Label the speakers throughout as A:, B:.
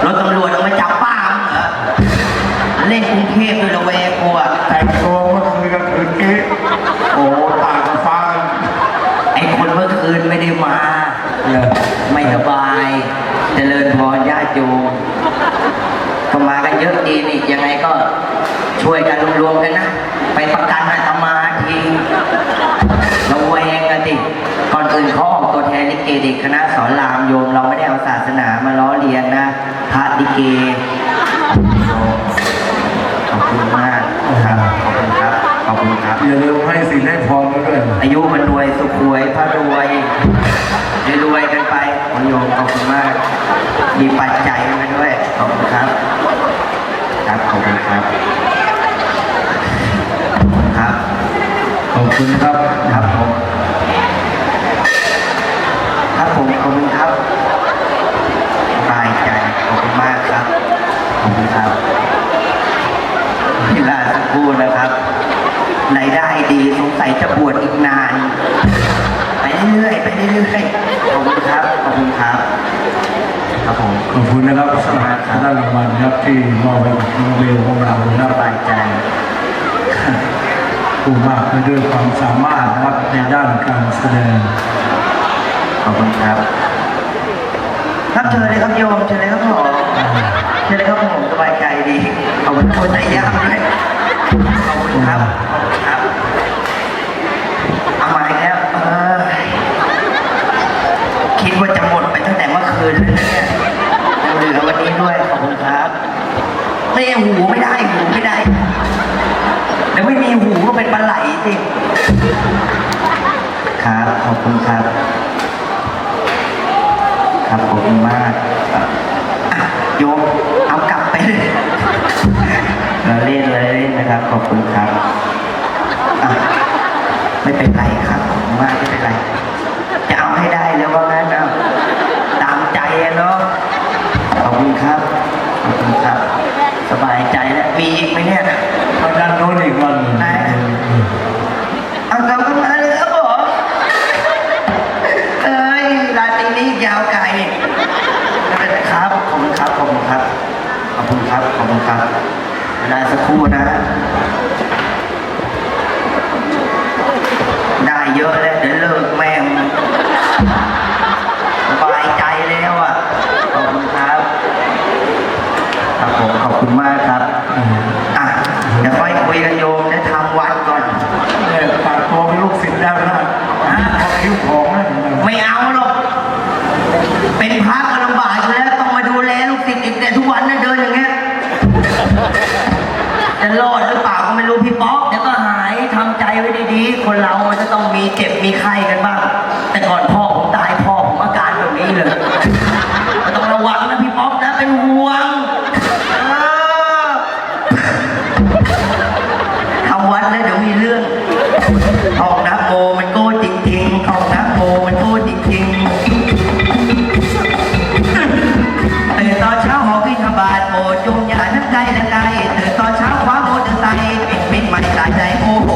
A: รถตำรวจเอามาจับป้ามึงเหรอเล่นกรุงเทพด้วยระแวงกลัว
B: แต่งตัวเมื่อคืนกับคืนกี้โอ้ต่างกับฟ้า
A: ไอ้คนเมื่อคืนไม่ได้มาไม่สบายเจริญพรญาติโยมก็มากันเยอะดีนี่ยังไงก็ช่วยกันรวมๆกันนะไปประกันอาตมาทีระแวงกันดิก่อนอื่นเขาออกตัวแทนลิเกเด็กคณะสอนรามโยมเราไม่ได้เอาศาสนามาล้อเลียนนะพระลิเกขอบคุณมากครับขอบคุณครับขอบคุณครับ
B: อย่าลืมให้สินให้พรด้วย
A: อายุมันรวยสุขรวยพระรวยรวยกันไปโยมขอบคุณมากมีปัจจัยมาด้วยขอบคุณครับครับขอบคุณครับครับ
B: ขอบคุณครับ
A: ครับผมครับผมขอบคุณครับสบายใจขอบคุณมากครับขอบคุณครับเวลาสักครู่นะครับรายได้ดีสงสัยจะบวชอีกนานไปเรื่อยไปเรื่อยขอบคุณครับขอบคุณครับครับผม
B: ขอบคุณนะครับสำหรับท่านรางวัลครับที่มอบให้น้องเบลของเรา
A: สบายใจ
B: ผู้มากไปด้วยความสามารถนะครับในด้านการแสดง
A: ขอบคุณครับครับเชิญเลยครับโยมเชิญเลยครับผมเชิญเลยครับผมสบายใจดีขอบคุณคนใจยากด้วยขอบคุณครับขอบคุณครับเอามาอีกแล้วคิดว่าจะหมดไปตั้งแต่เมื่อคืนแล้วเนี่ยเหลือวันนี้ด้วยขอบคุณครับไม่หูไม่ได้หูไม่ได้แล้วไม่มีหูก็เป็นปลาไหลสิครับขอบคุณครับครับขอบคุณมากโยมเอากลับไปเลยเราเล่นนะครับขอบคุณครับไม่เป็นไรครับขอบคุณมากไม่เป็นไรจะเอาให้ได้แล้วว่างั้นเอาตามใจเนาะขอบคุณครับขอบคุณครับสบายใจแล้วมีอีกไหมเนี่ย
B: ทางด้านโน้นอีกวัน
A: เอากลับมาเลยครับผมราตรีนี้ยาวไกลครับขอบคุณครับขอบคุณครับขอบคุณครับขอบคุณครับเวลาสักครู่นะได้เยอะแล้วเดี๋ยวเลิกแม่งสบายใจแล้วอ่ะขอบคุณครับครับผมขอบคุณมากครับเดี๋ยวค่อยคุยกันโยมจะทำวัดก่อน
B: ฝากตัวเป็นลูกศิษย์แล้วนะคิ้วของนะ
A: ไม่เอาหรอกเป็นพระก็ลำบากอยู่แล้วต้องมาดูแลลูกศิษย์อีกแต่ทุกวันนั่นเดินอย่างเงี้ยจะรอดหรือเปล่าก็ไม่รู้พี่ป๊อกเดี๋ยวก็หายทำใจไว้ดีๆคนเรามันจะต้องมีเจ็บมีไข้กันบ้างแต่ก่อนพ่อผมตายพ่อผมอาการแบบนี้เลยต้องระวังนะพี่ป๊อกนะเป็นห่วงทำวัดแล้วเดี๋ยวมีเรื่องออกนะโมมันโก้จริงๆออกนะโมมันโก้จริงๆตื่นตอนเช้าหอขึ้นบาทโมจุ่มอย่านักใจนักใจตื่นตอนเช้าคว้าโมเตอร์ไซค์ปิดไม่สายใจโอ้โห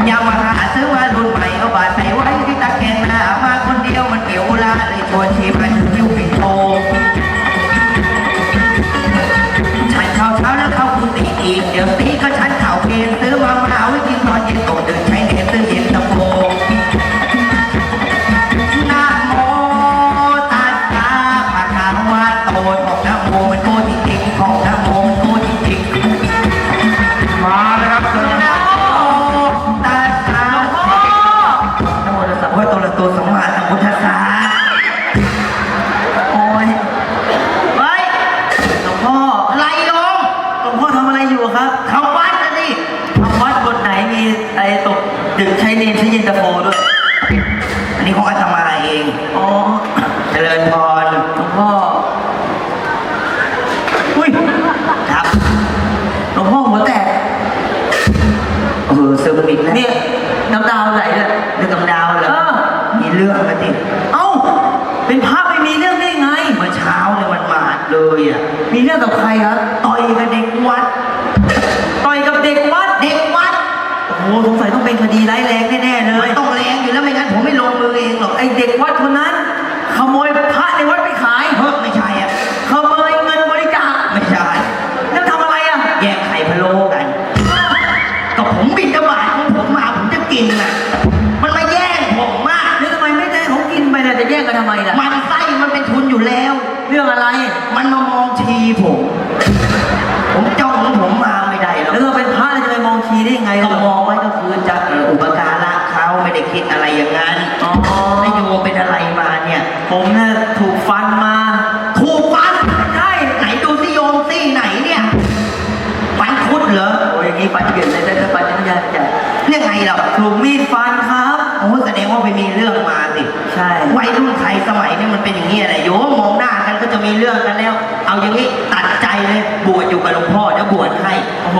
A: ยามาหาซื้อมารุ่นใหม่เอาบาทใส่ไว้ที่ตะแกรงหน้ามาคนเดียวมันเกี่ยวลาเลยชวนชีพมันยิ้วปิดโตฉันเช้าแล้วเข้ากุฏิอีกเดี๋ยวตีก็ฉันเข่าเกณฑ์ซื้อมาเอาไว้กินตอนเย็นโตตื่นใช้เนตซื้อเย็นตะโพนะโมตัสสะภะคะวะโตของนะโมมันโตจริงๆของนะโมมันโตจริงๆ
B: มาเลยครับ
A: นะโมตัสสะนะโมตัสสะพระโตละโตสัมมาสัมพุทธัสสะโอ้ยเฮ้ยหลวงพ่ออะไรโยมหลวงพ่อทำอะไรอยู่ครับเข้าวัดนะนี่เข้าวัดบนไหนมีอะไรตกดึกใช้เนรใช้เย็นตาโฟด้วยอันนี้ของอาตมาเองอ๋อเจริญพรหลวงพ่ออุ้ยครับหลวงพ่อหัวแตกซึมอีกแล้วเนี่ยน้ำดาวไหลเลยเรื่องน้ำดาวเหรอมีเรื่องมาติเอ้าเป็นพระไม่มีเรื่องได้ไงเมื่อเช้าเนี่ยมันมาเลยอ่ะมีเรื่องกับใครครับต่อยกับเด็กวัดต่อยกับเด็กวัดเด็กวัดโอ้โห
C: โอ้สงสัยต้องเป็นคดีร้ายแรงแน่ๆเล
A: มั
C: ย
A: นต้องแรงอยู่แล้วไม่งั้นผมไม่ลงมือเองหรอก
C: ไอเด็กวัดคนนั้นขโมยพระในวัดไปขาย
A: เฮ้ยไม่ใช่อ่ะ
C: ขโมยเงินบริจาค
A: ไม่ใช่
C: แล้วทำอะไรอ่ะ
A: แยกไข่พะโล้กันก็ผมบินตบาทของผมมาผมจะกินน่ะมันมาแย่งผมมาก
C: แล้วทำไมไม่ได้เขากินไปเนี่ยจะแย่งกันทำไมล่ะ
A: มันไส้มันเป็นทุนอยู่แล้ว
C: เรื่องอะไร
A: มันมามองทีผมจ้องของผมมาไม่ได้หรอก
C: แล้วเราเป็นพระเราจะไปมองชีได้ยังไง
A: ก็
C: ล่ะ
A: มองไว้ก็คือจะอุปการะเขาไม่ได้คิดอะไรอย่างนั้น
C: อ๋อ
A: นายโยมเป็นอะไรมาเนี่ย
C: ผมเนี่ยถูกฟันมา
A: ถูกฟัน
C: ใช่
A: ไหนดูสิโยมซี่ไหนเนี่ยฟันคุดเหรอ
C: โอ้ยอย่างนี้ฟันเปลี่ยนเลยได้ฟันยังไงจะ
A: เนี่ยไงเรา
C: ถูกมีดฟันครับ
A: โอ้แสดงว่าไปมีเรื่องมาสิ
C: ใช่
A: วัยรุ่นไทยสมัยนี้มันเป็นอย่างนี้แหละโยมมองหน้ากันก็จะมีเรื่องกันแล้ว เอาอย่างนี้ตัดใจเลยบวชอยู่กับหลวงพ่อเดี๋ยวบวชให้
C: โอ้โห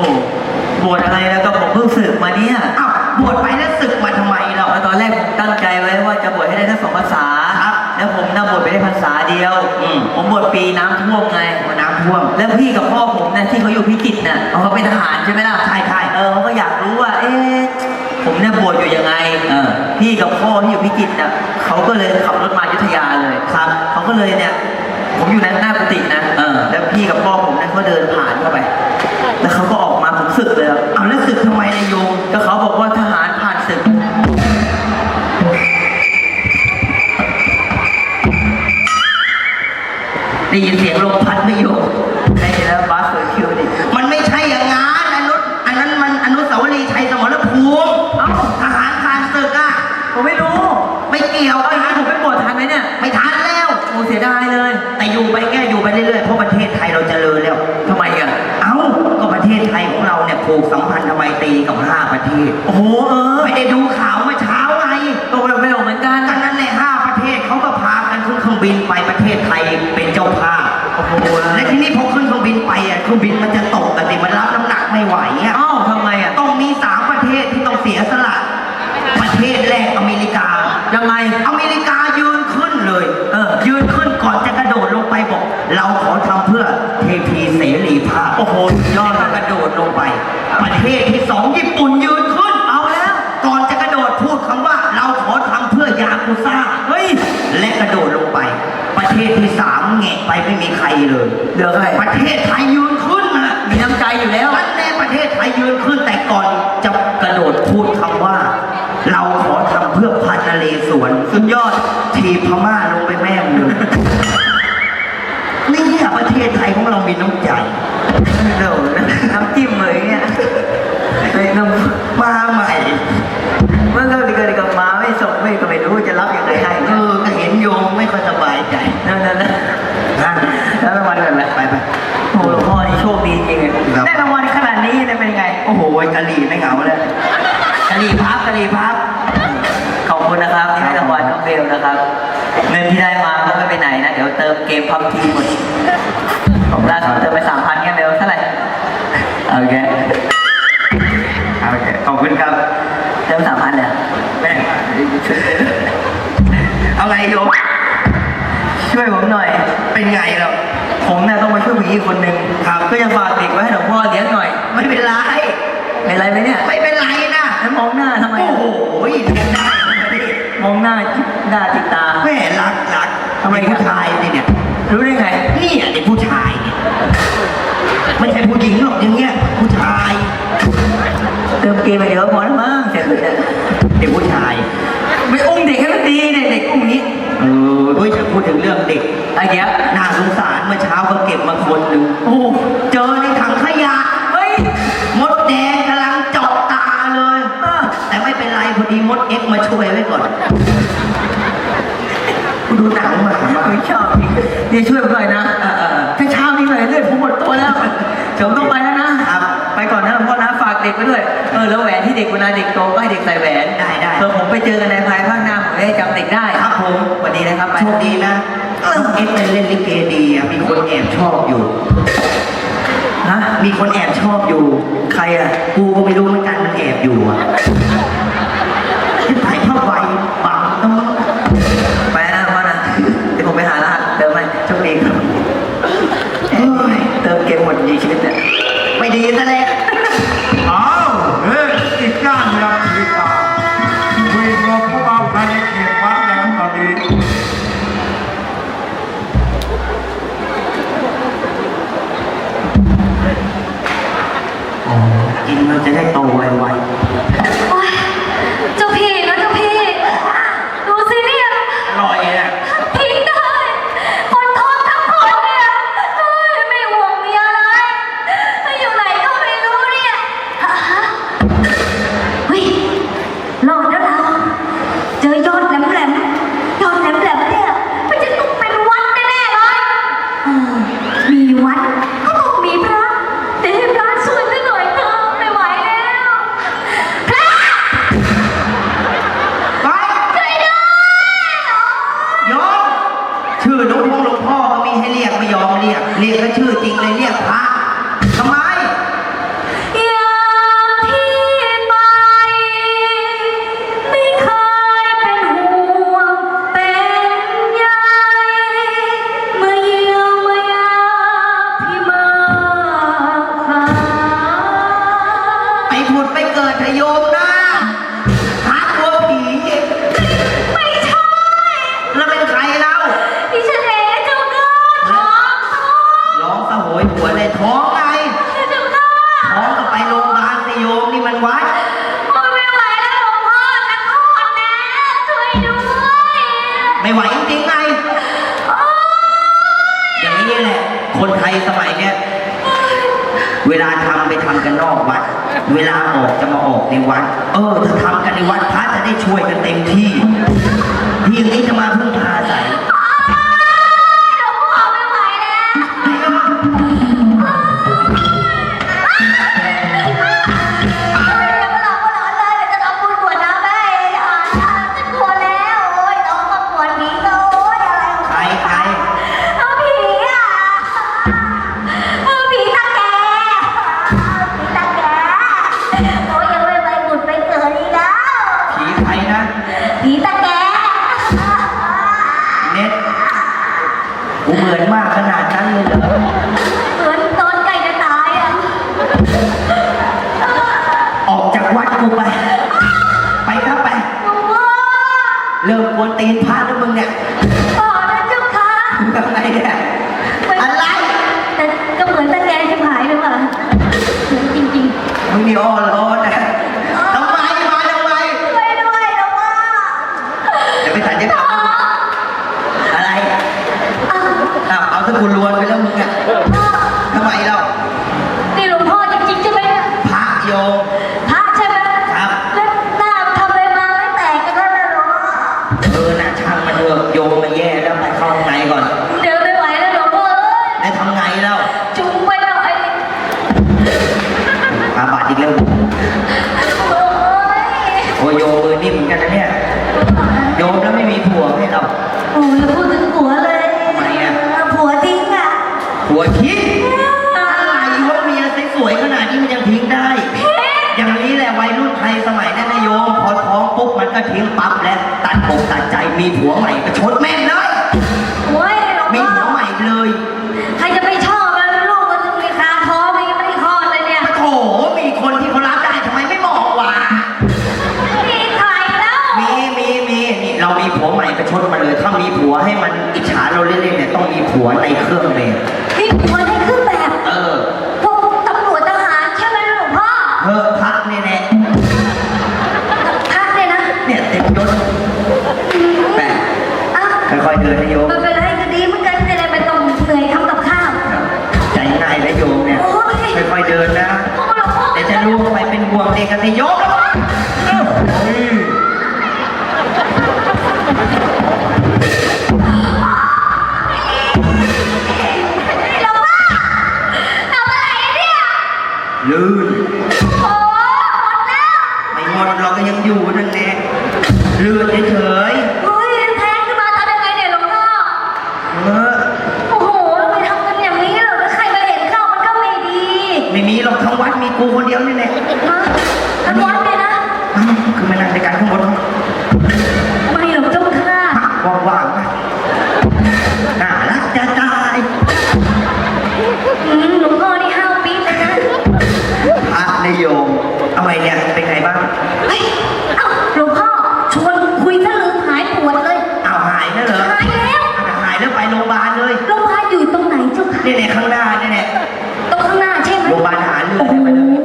C: บวชอะไรแล้วก็ผมเพิ่งศึกมาเนี่ย
A: อ้าวบวชไปแล้วศึกมาทำไมเรา
C: ตอนแรกผมตั้งใจไว้ว่าจะบวชให้ได้ทั้ง2 ภาษา
A: ครับ
C: แล้วผมน่าบวชไปได้ภาษาเดียว ผมบวชปีน้ำท่วมไง
A: น้ำท่วม
C: แล้วพี่กับพ่อผมเนี่ยที่เขาอยู่พิจิตรน่ะเขาเป็นทหารใช่ไหมล่ะ
A: ใช่ใช่
C: เขาก็อยากรู้ว่า ผมเนี่ยบวชอยู่ยังไง พี่กับพ่อที่อยู่พิจิตรน่ะเขาก็เลยขับรถมาอยุธยาเลย
A: ครับ
C: เขาก็เลยเนี่ย ผมอยู่ในหน้ากุฏินะ แล้วพี่กับพ่อผมเนี่ยเขาเดินผ่านเข้าไป แล้วเขาก็ออกมาผมศึกเลยครับ
A: เอาแล้วศึกทำไมนายโยม
C: ก็เขาบอกว่าทหารผ่านศึก
A: ได้ยินเสียงลมพัดไหม่โยม
C: ได้แล้วบาสเซอร์คิวดิ
A: มันไม่ใช่อย่างนั้นอันนั้นมันอนุสาวรีย์ชัยสมรภูมิ
C: เอ้า
A: ทหารผ่านศึกอ่ะ
C: ผมไม่รู้
A: ไม่เกี่ยว
C: เอาอย่างนี้ผมไปบวชทันไหมเนี่ย
A: ไม่ทันแล้ว
C: โอ้เสียดายเลย
A: แต่อยู่ไปแก้อยู่ไปเรื่อยๆเพราะประเทศไทยเราเจริญแล้ว
C: ทำไมอ่ะ
A: เอ้าก็ประเทศไทยของเราเนี่ยผูกสัมพันธไมตรีกับ5 ประเทศ
C: โอ้โห
A: ไม่ได้ดูข่าวเมื่อเช้าไง
C: ก็ไม่รู้เหมือนกัน
A: ดังนั้นใน5 ประเทศเขาก็พากันขึ้นเครื่องบินไปประเทศไทยเป็นเจ้าภาพ
C: โอ้โห
A: และทีนี้พอขึ้นเครื่องบินไปอ่ะเครื่องบินมันจะตกกันสิมันรับน้ำหนักไม่ไหวอ่ะ
C: เอ้าทำไมอ่ะ
A: ต้องมี3 ประเทศที่ต้องเสียสละ ประเทศแรกอเมริกา
C: ยังไง
A: อเมริกายืนขึ้นเลย ยืนขึ้นก่อนจะกระโดดลงไปบอก เราขอทำเพื่อเทพีเสรีภาพ
C: โอ้โหสุดย
A: ย
C: อ
A: อ
C: ด
A: ด
C: เลย
A: กระโดดลงไป ประเทศที่ 2ญี่ปุ่นยืนขึ้น
C: เอาแล้ว
A: ก่อนจะกระโดดพูดคำว่าเราขอทำเพื่อยากุซ่า
C: เฮ้ย
A: และกระโดดลงไป ประเทศที่3แงะไปไม่มีใครเลย
C: เหลือใคร
A: ประเทศไทยยืนขึ้นนะ
C: มีน้ำใจอยู่แล้ว
A: นั่นแน่ประเทศไทยยืนขึ้นแต่ก่อนจะกระโดดพูดคำว่า เราขอทำเพื่อพันนเรศวรสุดยอดทีพม่าลงไปแม่งเลยนี่อะประเทศไทยของเรามีน้ำใจ
C: เดี๋ยวน้ำจิ้มเลยเนี่ยไอ้น้ำ
A: มาใหม่
C: เมื่อกี้ก็มาไม่ส่งไม่ก็ไม่รู้จะรับยังไงให้
A: ก็เห็นโยมไม่ค่อยสบายใจ
C: นั่น
A: นะ
C: แล้วรางวัลเป็นไร
A: ไป
C: โอ้โหหลวงพ่อนี่โชคดีจริงเลย
A: ครับ
C: ได้รางวัลขนาดนี้เนี่ยเป็นยังไง
A: โอ้โหกะหรี่ไม่เหงาเลยกะหรี่พับกะหรี่พับ
C: ขอบคุณนะครับที่ให้รางวัลน้องเบลนะครับ เงินที่ได้มาก็ไม่ไปไหนนะ เดี๋ยวเติมเกมพับทีหมดผมล่าสุดเติมไป3,000แค่เบลเท่าไหร่
A: โอเคขอบคุณครับ
C: เติม3,000เลย
A: แม่เอาไงโยม
C: ช่วยผมหน่อย
A: เป็นไงเรา
C: ผมเนี่ยต้องมาช่วยผู้หญิงคนหนึ่ง
A: ครับ
C: ก็จะฝากเด็กไว้ให้หลวงพ่อเลี้ยงหน่อย
A: ไม่เป็นไร
C: เป็นไรไหมเนี่ย
A: ไม่เป็นไรนะ
C: แล้วมองหน้าทำไม
A: โอ้โหเรียนได้
C: มองหน้าจิกหน้าจิกตา
A: แม่รักทำไมผู้ชายเนี่ย
C: รู้ได้ไง
A: นี่เด็กผู้ชายเนี่ยไม่ใช่ผู้หญิงหรอกอย่างเงี้ยผู้ชาย
C: เติมเกมไปเดี๋ยวพอแล้วมั้งเสร็จเลยเนี่ย
A: เด็กผู้ชาย
C: ไปอุ้มเด็กให้มันดีเนี่ยเด็กอุ้มนี้
A: เฮ้ยจะพูดถึงเรื่องเด็ก
C: ไอ้เหี้ย
A: น่าสงสารเมื่อเช้าก็เก็บมาคนหนึ่ง
C: โอ้
A: เจอในถังขยะ
C: เฮ้ย
A: มดแดงกำลังเจาะตาเลย แต่ไม่เป็นไรพอดีมดเอ็กซ์มาช่วยไว้ก่อนกูดูหนังมา
C: ไม่ชอบจริงเนี่ยช่วยผมหน่อยนะถ้าเช้านี้หน่อยเลือดผมหมดตัวแล้วผมต้องไปแล้วนะไปก่อนนะหลวงพ่อนะฝากเด็กไปด้วยแล้วแหวนที่เด็กเวลาเด็กโตก็ให้เด็กใส่แหวน
A: ได้
C: ผมไปเจอกันในภายภาคหน้าผมได้จำเด็กได้
A: ครับผม
C: สวัสดีนะครับไป
A: โชคดีนะน้องเอ็กซ์เนี่ยเล่นลิเกดีอ่ะมีคนแอบชอบอยู่
C: นะ
A: มีคนแอบชอบอยู่
C: ใครอ่ะ
A: กูก็ไม่รู้เหมือนกันมันแอบอยู่อ่ะถ่ายภาพไว้บังต้อง
C: ไปนะพ่อนะเดี๋ยวผมไปหารหัสเติมให้โชคดีครับ
A: เฮ้ย
C: เติมเกมหมดดีชีวิตเนี่ย
A: ไม่ดีซะแล้ว
B: อ้าวเฮ้ยอีกด้านหนึ่ง
D: รอดแล้วเราเจอยอดแหลมแหลมยอดแหลมแหลมเนี่ยมันจะต้องเป็นวัดแน่ๆเลยมีวัดก็ต้องมีพระแต่ให้พระช่วยหน่อยเถอะไม่ไหวแล้วพระ
C: ไป
D: ช่วยด้วย
C: ยอมชื่อหลวงพ่อก็มีให้เรียกไม่ยอมเรียกก็ชื่อจริงเลยเรียกพระทำไม
D: อย่างที่ไปไม่เคยเป็นห่วงเป็นใยเมื่อเยี่ยมเมื่อยามพี่มาหา
C: ไปผุดไปเกิดทะโยมนะหากลัวผี
D: ไม่ใช่
C: แล้วเป็นใครเล่า
D: ดิฉันเองเจ้าค่ะท้อง
C: ร้องสะโหยหัวเลยท้องไง
D: เจ้าค่ะ
C: ท้องก็ไปโรงพยาบาลสิโยมนี่มันวัด
D: โอ้ยไม่ไหวแล้วหลวงพ่อนักโทษนะช่วยด้วย
C: ไม่ไหวจริงๆไง อย่างนี้แหละ คนไทยสมัยเนี้ย เวลาทำไปทำกันนอกวัด เวลาออกจะมาออกในวัด ถ้าทำกันในวัดพระจะได้ช่วยกันเต็มที่ที่อย่างนี้จะมาพึ่งพาอาศัย
D: หลวงพ่อไม่ไหวแล้ว
C: ไหนก็มา
D: อย่ามาหลอกมาหลอนเลยจะทำบุญกวดน้ำแม่อย่าจะกลัวแล้วโอ้ยน้องมาปวดผีโอ้ยอะไร
C: ใคร
D: เอาผีอ่ะเอาผีตาแกผีตาแกโอ้ยยังไม่ไปบุญไปเกิดอีกแล้ว
C: ผีใครนะ
D: ผีตาแก
C: เน็ตกูเหมือนมากขนาดนั้นเลยเหรอ
D: เหมือนตอนใกล้จะตายอ่ะ
C: ออกจากวัดกูไป ไปครับไป
D: หลวงพ่อ
C: เริ่มกวนตีนพระแล้วมึงเนี่ย
D: พ่อนะเจ้าค่ะ
C: อะไรเนี่ย อะไร
D: แต่ก็เหมือนตะแกรงชิบหายเลยว่ะเหมือนจริง
C: มึงนี่อ้อร้อนนะทำไมมาทำไม
D: ๆช่วยด้วยหลวงพ่อ
C: เดี๋ยวไปสัญญกรรมอะไร
D: อ้าว
C: เอาถ้ากูรวนไปแล้วมึงอ่ะ
D: พ่อ
C: ทำไมเรา
D: นี่หลวงพ่อจริงๆใช่ไหมเนี่ย
C: พระโยม
D: พระใช่ไหม
C: ครับ
D: แล้วหน้าทำอะไรมาไม่แตกกันแล้วนะหลวงพ่อ
C: นะช่างมันเถอะโยมมาแย่แล้วไปเข้าข้างในก่อน
D: เดินไม่ไหวแล้วหลวงพ่อเอ้ย
C: ได้ทำไงแล้ว
D: จุงไปหน่อย
C: อาบาดอีกแล้ว
D: โอ้ย
C: โอ้ยโยมมือนิ่มเหมือนกันนะเนี่ยโยมแล้วไม่มีผัวให้เรา
D: โอ้ยพูดถึงผัวเลย
C: ทำไมอ่ะ
D: ผัวทิ้งอ่ะ
C: ผัวทิ้งอะไรวะเมียสวยๆขนาดนี้มันยังทิ้งได้ อย่างนี้แหละวัยรุ่นไทยสมัยนั้นนะโยม พอท้องปุ๊บมันก็ทิ้งปั๊บแล้วตัดอกตัดใจมีผัวใหม่ก็ชดแม่นเลย
D: โอ้ยหลวง
C: มี
D: พ่
C: ผัว
D: อ
C: ใหม่เลย
D: ใครจะไปชอบแล้วลูกมันจะมีคาท้องมันยังไม่ได้คลอดเลยเนี่ย
C: โถมีคนที่เขารับได้ทำไมไม่บอกวะ
D: มีใครแล้ว
C: มีนี่เรามีผัวใหม่ก็ชดมาเลย ถ้ามีผัวให้มันอิจฉาเราเล่นๆเนี่ยต้องมีผัวในเครื่องแบบ
D: มีผัวในเครื่องแบบ พวกตำรวจทหารใช่ไหมหลวงพ่อ
C: พักเนี่ยแน่
D: พักเลยนะ
C: เนี่ยเต็มยศแปะ
D: อ้าว
C: ค่อยๆเดินนะโยม
D: มันเป็นอะไรก็ดีเหมือนกันแต่ไม่ต้องเหนื่อยทำกับข้าว
C: ใจง่ายนะโยมเนี่ย
D: โอ้ย
C: ค่อยๆเดินนะ
D: พ่อหลวงพ่อ
C: เดี๋ยวจะล่วงไปเป็นห่วงเด็กกันสิโยม
D: หลวงพ่อทำอะไรเนี่ย
C: ลื่น
D: โอ้หมดแล้ว
C: ไม่หมดเราก็ยังอยู่นั่นแหละลื่นเฉย
D: เฮ้ยแทงขึ้นมาทำยังไงเนี่ยหลวงพ่อ
C: ๆ
D: โอ้โหทำไมทำกันอย่างนี้เหรอใครมาเห็นเข้ามันก็ไม่ดี
C: ไม่มีหรอกทั้งวัดมีกูคนเดียวนี่แหละ
D: ฮะแล้ววัดเนี่ยนะ
C: คือมานั่งในการข้างบน
D: ไม่หรอกเจ้าค่ะ
C: ว่างๆนะน่ารักจะตาย
D: หลวงพ่อนี่ห้าวปี๊ดเลยนะ
C: พระนโยมเอาไงเนี่ยเป็นไงบ้าง
D: เฮ้ยเอ้าหลวงพ่อชวนคุยซะลืมหายปวดเลย
C: เอาหายแล้วเหรอ
D: หายแล้ว
C: หายแล้วไปโรงพยาบาลเลย
D: โรงพยาบาลอยู่ตรงไหนเจ้าค่ะ
C: เนี่ยข้างหน้าเนี่ย
D: ตรงข้างหน้าใช่ไหม
C: โรงพยาบาลทหารเรือ
D: โอ้โห
C: ไปเลย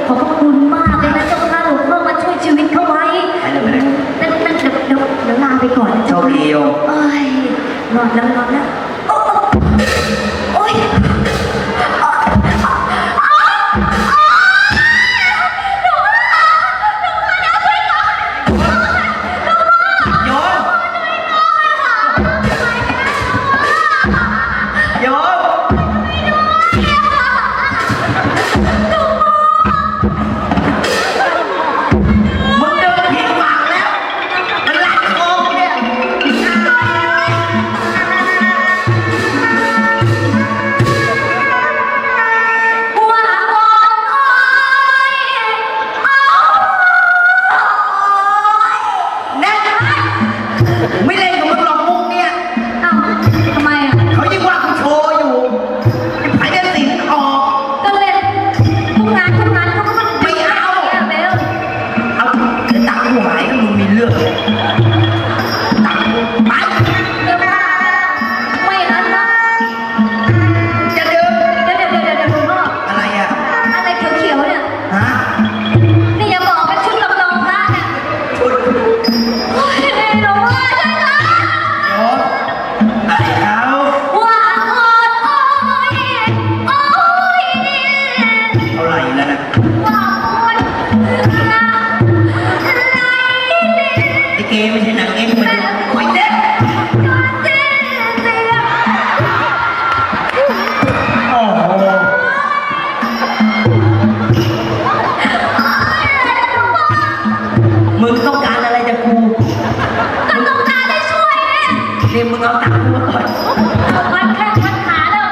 D: ขอบพระคุณมากเลยนะเจ้าค่ะหลวงพ่อมาช่วยชีวิตเขาไว้
C: ไปเลย
D: นั่นเดี๋ยวลาไปก่อนนะ
C: โช
D: เจ้า
C: ค
D: ค่ะ
C: ดีโยม
D: เอ้ยรอดแล้วโอ้โอ้ย
C: ไ กูหายก็มึงมีเรื่องตังค์ไป
D: เดี๋ยวมาไม่งั้นนะ
C: จะเดิน
D: เดี๋ยวหลวงพ่อ
C: อะไรอ่ะ
D: อะไรเขียวๆเนี่ย
C: ฮะ
D: นี่อย่าบอกเป็นชุดลำลองพระเนี่ย
C: ชุด
D: โอ้ยหลวงพ่อช่วยกัน
C: โยมไอ้เขา
D: ว่าอ่อนโอ้ยโอ้ย
C: เท่าไหร่แล้วนะ
D: ว่าอ่อนนะอะไรเนี่ย
C: ไอ้เกมไม่ใช่หนังเอ็กซ์มันโอ้ยเด็ก
D: เสีย
B: โอ้โห
C: มึงต้องการอะไรจากกู
D: ก็ต้องการให้ช่วยเนี่ย
C: เดี๋ยวมึงเอาตังค์กูมาก่อน
D: วัดแข้งวัดขาแล้ว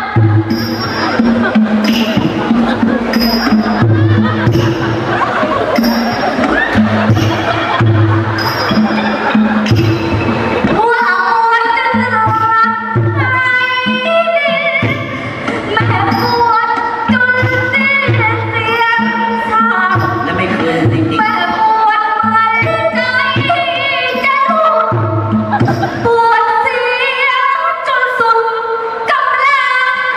D: ว่าอ่อนจนรอไรแม่ปวดจนสิ้นเสียงสาบ
C: แล้วไม่คืนจริง
D: แม่ปวดมันใจจะหลุดปวดเสียจนสุดกำลัง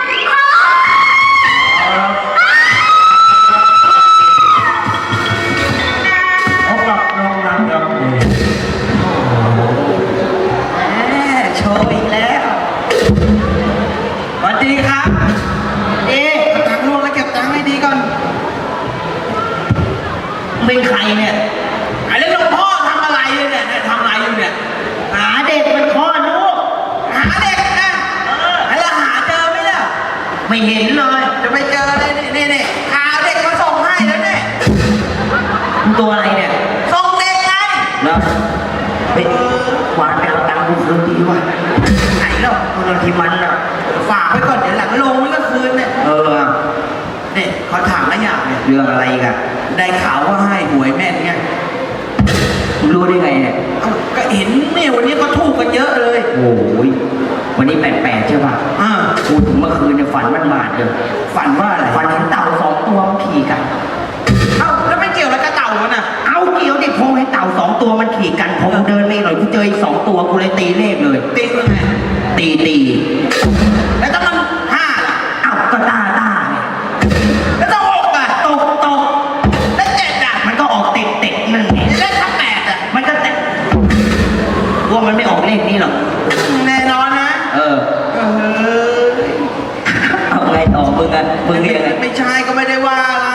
B: พบกับน้องนันครับ
C: ๆแหมโชว์อีกแล้วสวัสดีครับ เอ๊ะตังค์ล่วงแล้วเก็บตังค์ให้ดีก่อนเป็นใครเนี่ย
E: ไอ้เรื่องหลวงพ่อทำอะไรเนี่ยทำอะไรอยู่เนี่ย
C: หาเด็กมันคลอดลูก
E: หาเด็กนะแล้วหาเจอไหมเนี่ย
C: ไม่เห็นเลย
E: จะไปเจอเลยนี่หาเด็กมาส่งให้แล้วเนี่ย
C: ตัวอะไรเนี่ย
E: ส่งเด็กไง
C: เนาะเฮ้ยวานไปเอาตังค์กูคืนดีว่ะไหนเนาะตัวที่มันอ่ะ
E: ฝากไว้ก่อนเดี๋ยวหลังลงนี่ก็คืนเนี่ย
C: เออ
E: นี่เขาถามอะไรอย่างเนี่ย
C: เรื่องอะไรกัน
E: ได้ข่าวว่าให้หวยแม่นไง
C: มึงรู้ได้ไงเนี่ย
E: เอ้าก็เห็นเนี่ยวันนี้เขาถูกกันเยอะเลย
C: โอ้ยวันนี้88ใช่ป่ะ
E: อ่า
C: พูดถึงเมื่อคืนเนี่ยฝันมันมาดเลย
E: ฝันว่าอะไร
C: ฝันเห็นเต่า2 ตัวมันขี่กัน
E: เอ้าแล้วไม่เกี่ยวอะไรกับเต่ามันอ่ะ
C: เอาเกี่ยวดิพงให้เต่า2 ตัวมันขี่กันผมเดินไม่หน่อยกูเจออีก2 ตัวกูเลยตีเลขเลย
E: ตียังไง
C: ตี
E: แล้วถ้ามันห้าล่ะ
C: เอ้าก็ต้าไง
E: แล้วถ้าหกอ่ะ
C: ตก
E: แล้วเจ็ดอ่ะ
C: มันก็ออกเต็กนั่นไง
E: แล้วถ้าแปดอ่ะ
C: มันก็เต็กว่ามันไม่ออกเลขนี้หรอก
E: แน่นอนนะ
C: เออ
E: เออ
C: เอาไงต่อมึงอะมึงเรียกไง
E: ไม่ใช่ก็ไม่ได้ว่าอะไร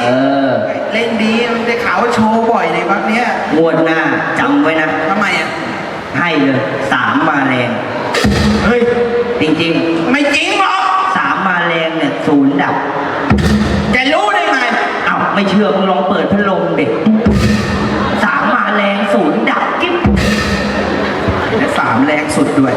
C: เออ
E: เล่นดีมันได้ข่าวว่าโชว์บ่อยในพักเนี้ย
C: งวดหน้าจำไว้นะ
E: ทำไมอ่ะ
C: ให้เลย3 มาแรง
E: เฮ้ย
C: จริง
E: ไม่จริงหรอก
C: ๆ3 มาแรงเนี่ย0 ดับ
E: แกรู้ได้ไง
C: เอ้าไม่เชื่อมึงลองเปิดพัดลมดิ3 มาแรง0 ดับกิ๊บ
E: และสามแรงสุดด้วย